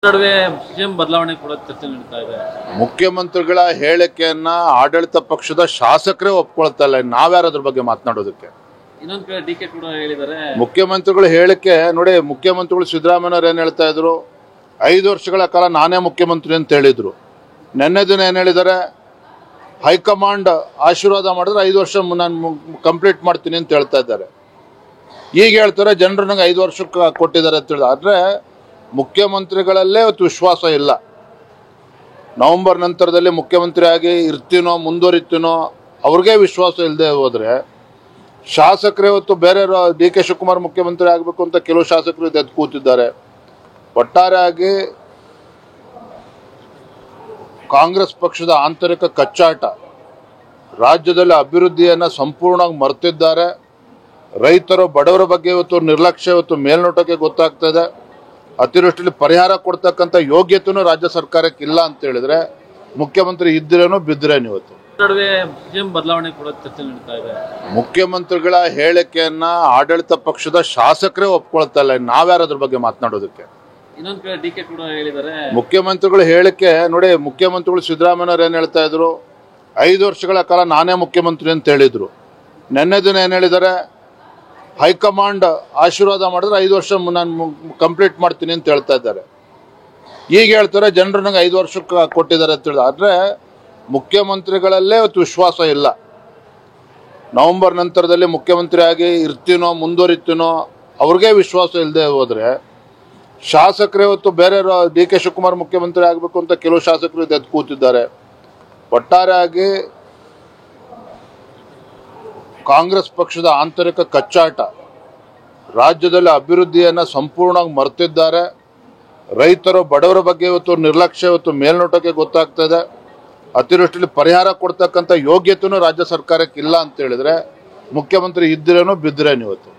ನಡುವೆ ಸಿಎಂ ಬದಲಾವಣೆ ಕೂಡ ಚರ್ಚೆ ನಡೀತಾ ಇದೆ. ಮುಖ್ಯಮಂತ್ರಿಗಳ ಹೇಳಿಕೆಯನ್ನ ಆಡಳಿತ ಪಕ್ಷದ ಶಾಸಕರೇ ಒಪ್ಕೊಳ್ತಾ ಇಲ್ಲ, ನಾವ್ಯಾರು ಅದ್ರ ಬಗ್ಗೆ ಮಾತನಾಡೋದಕ್ಕೆ. ಇನ್ನೊಂದ್ ಕಡೆ ಡಿಕೆ ಕೂಡ ಹೇಳಿದ್ದಾರೆ. ಮುಖ್ಯಮಂತ್ರಿಗಳ ಹೇಳಿಕೆ ನೋಡಿ, ಮುಖ್ಯಮಂತ್ರಿಗಳು ಸಿದ್ದರಾಮಯ್ಯವ್ರು ಏನ್ ಹೇಳ್ತಾ ಇದ್ರು, 5 ವರ್ಷಗಳ ಕಾಲ ನಾನೇ ಮುಖ್ಯಮಂತ್ರಿ ಅಂತ ಹೇಳಿದ್ರು. ನಿನ್ನೆ ದಿನ ಏನ್ ಹೇಳಿದ್ದಾರೆ, ಹೈಕಮಾಂಡ್ ಆಶೀರ್ವಾದ ಮಾಡಿದ್ರೆ 5 ವರ್ಷ ನಾನು ಕಂಪ್ಲೀಟ್ ಮಾಡ್ತೀನಿ ಅಂತ ಹೇಳ್ತಾ ಇದ್ದಾರೆ. ಈಗ ಹೇಳ್ತಾರೆ ಜನರು ನಂಗೆ 5 ವರ್ಷಕ್ಕೆ ಕೊಟ್ಟಿದ್ದಾರೆ ಅಂತ ಹೇಳಿದ್ರೆ, ಆದ್ರೆ ಮುಖ್ಯಮಂತ್ರಿಗಳಲ್ಲೇ ಇವತ್ತು ವಿಶ್ವಾಸ ಇಲ್ಲ. ನವೆಂಬರ್ ನಂತರದಲ್ಲಿ ಮುಖ್ಯಮಂತ್ರಿ ಆಗಿ ಇರ್ತೀನೋ ಮುಂದುವರಿತೀನೋ ಅವ್ರಿಗೆ ವಿಶ್ವಾಸ ಇಲ್ಲದೆ ಹೋದ್ರೆ, ಶಾಸಕರೇ ಇವತ್ತು ಬೇರೆ ಡಿ ಕೆ ಶಿವಕುಮಾರ್ ಮುಖ್ಯಮಂತ್ರಿ ಆಗಬೇಕು ಅಂತ ಕೆಲವು ಶಾಸಕರು ಎದ್ದು ಕೂತಿದ್ದಾರೆ. ಒಟ್ಟಾರೆಯಾಗಿ ಕಾಂಗ್ರೆಸ್ ಪಕ್ಷದ ಆಂತರಿಕ ಕಚ್ಚಾಟ, ರಾಜ್ಯದಲ್ಲಿ ಅಭಿವೃದ್ಧಿಯನ್ನು ಸಂಪೂರ್ಣವಾಗಿ ಮರೆತಿದ್ದಾರೆ. ರೈತರು ಬಡವರ ಬಗ್ಗೆ ಇವತ್ತು ನಿರ್ಲಕ್ಷ್ಯ ಇವತ್ತು ಮೇಲ್ನೋಟಕ್ಕೆ ಗೊತ್ತಾಗ್ತದೆ. ಅತಿವೃಷ್ಟಿಯಲ್ಲಿ ಪರಿಹಾರ ಕೊಡ್ತಕ್ಕಂಥ ಯೋಗ್ಯತೆನೂ ರಾಜ್ಯ ಸರ್ಕಾರಕ್ಕೆ ಇಲ್ಲ ಅಂತ ಹೇಳಿದ್ರೆ, ಮುಖ್ಯಮಂತ್ರಿ ಇದ್ರೇನೋ ಬಿದ್ರೇನು. ಇವತ್ತು ನಡುವೆ ಸಿಎಂ ಬದಲಾವಣೆ ಕೂಡ ಚರ್ಚೆ ನಡೀತಾ ಇದೆ. ಮುಖ್ಯಮಂತ್ರಿಗಳ ಹೇಳಿಕೆಯನ್ನ ಆಡಳಿತ ಪಕ್ಷದ ಶಾಸಕರೇ ಒಪ್ಕೊಳ್ತಾ ಇಲ್ಲ, ನಾವ್ಯಾರು ಅದ್ರ ಬಗ್ಗೆ ಮಾತನಾಡೋದಕ್ಕೆ. ಇನ್ನೊಂದ್ ಕಡೆ ಡಿಕೆ ಕೂಡ ಹೇಳಿದ್ದಾರೆ. ಮುಖ್ಯಮಂತ್ರಿಗಳ ಹೇಳಿಕೆ ನೋಡಿ, ಮುಖ್ಯಮಂತ್ರಿಗಳು ಸಿದ್ದರಾಮಯ್ಯವ್ರು ಏನ್ ಹೇಳ್ತಾ ಇದ್ರು, 5 ವರ್ಷಗಳ ಕಾಲ ನಾನೇ ಮುಖ್ಯಮಂತ್ರಿ ಅಂತ ಹೇಳಿದ್ರು. ನಿನ್ನೆ ದಿನ ಏನ್ ಹೇಳಿದ್ದಾರೆ, ಹೈಕಮಾಂಡ್ ಆಶೀರ್ವಾದ ಮಾಡಿದ್ರೆ 5 ವರ್ಷ ನಾನು ಕಂಪ್ಲೀಟ್ ಮಾಡ್ತೀನಿ ಅಂತ ಹೇಳ್ತಾ ಇದ್ದಾರೆ. ಈಗ ಹೇಳ್ತಾರೆ ಜನರು ನಂಗೆ 5 ವರ್ಷಕ್ಕೆ ಕೊಟ್ಟಿದ್ದಾರೆ ಅಂತ ಹೇಳಿದ್ರೆ, ಆದ್ರೆ ಮುಖ್ಯಮಂತ್ರಿಗಳಲ್ಲೇ ಇವತ್ತು ವಿಶ್ವಾಸ ಇಲ್ಲ. ನವೆಂಬರ್ ನಂತರದಲ್ಲಿ ಮುಖ್ಯಮಂತ್ರಿ ಆಗಿ ಇರ್ತೀನೋ ಮುಂದುವರಿತೀನೋ ಅವ್ರಿಗೆ ವಿಶ್ವಾಸ ಇಲ್ಲದೆ ಹೋದ್ರೆ, ಶಾಸಕರೇ ಇವತ್ತು ಬೇರೆ ಡಿ ಕೆ ಶಿವಕುಮಾರ್ ಮುಖ್ಯಮಂತ್ರಿ ಆಗಬೇಕು ಅಂತ ಕೆಲವು ಶಾಸಕರು ಎದ್ದು ಕೂತಿದ್ದಾರೆ. ಒಟ್ಟಾರೆಯಾಗಿ ಕಾಂಗ್ರೆಸ್ ಪಕ್ಷದ ಆಂತರಿಕ ಕಚ್ಚಾಟ, ರಾಜ್ಯದಲ್ಲಿ ಅಭಿವೃದ್ಧಿಯನ್ನು ಸಂಪೂರ್ಣವಾಗಿ ಮರೆತಿದ್ದಾರೆ. ರೈತರು ಬಡವರ ಬಗ್ಗೆ ಇವತ್ತು ನಿರ್ಲಕ್ಷ್ಯ ಇವತ್ತು ಮೇಲ್ನೋಟಕ್ಕೆ ಗೊತ್ತಾಗ್ತದೆ. ಅತಿವೃಷ್ಟಿಯಲ್ಲಿ ಪರಿಹಾರ ಕೊಡ್ತಕ್ಕಂಥ ಯೋಗ್ಯತೆನೂ ರಾಜ್ಯ ಸರ್ಕಾರಕ್ಕೆ ಇಲ್ಲ ಅಂತ ಹೇಳಿದ್ರೆ, ಮುಖ್ಯಮಂತ್ರಿ ಇದ್ರೇನೋ ಬಿದ್ರೇನು. ಇವತ್ತು